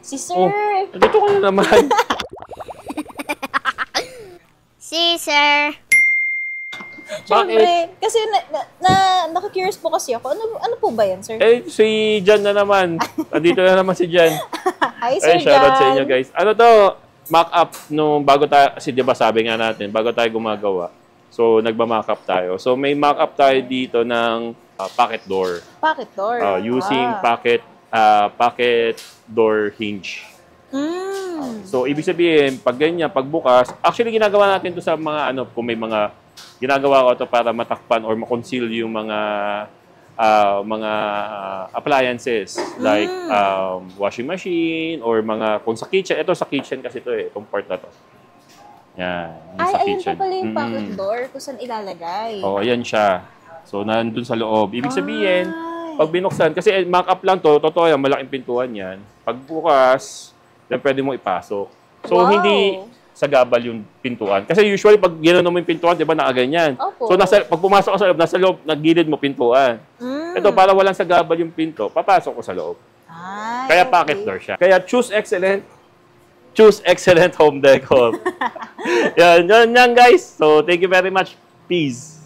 Si Sir. Oh, dito ka na naman. Si Sir. Siyempre, kasi naka-curious po kasi ako. Ano po ba yan, Sir? Eh, si Jan na naman. Nandito na naman si Jan. Hi, Sir Shoutout sa Jan. inyo, guys. Ano to? Mock-up nung bago tayo, kasi di ba sabi nga natin, bago tayo gumagawa. So, nagma-mock-up tayo. So, may mock-up tayo dito ng pocket door. Pocket door. Using pocket door hinge. So, ibig sabihin, pag ganyan, pagbukas, actually, ginagawa natin to sa mga, kung may mga, ginagawa ko to para matakpan or makonceal yung mga appliances like washing machine or mga, kung sa kitchen, ito sa kitchen kasi to itong part na to. Yan, sa ayun kitchen. pa pala yung pocket door kung saan ilalagay. Oo, ayan siya. So, nandun sa loob. Ibig sabihin, pag binuksan, kasi mock-up lang to, totoo yan, malaking pintuan yan. Pagbukas, then pwede mo ipasok. So, hindi sagabal yung pintuan. Kasi usually, pag ginanon mo yung pintuan, di ba, nakaganyan. Opo. So, pag pumasok ka sa loob, nasa loob, naggilid mo pintuan. Ito, para walang sagabal yung pinto, papasok ko sa loob. Kaya pocket door siya. Kaya choose excellent home decor. yan guys. So, thank you very much. Peace.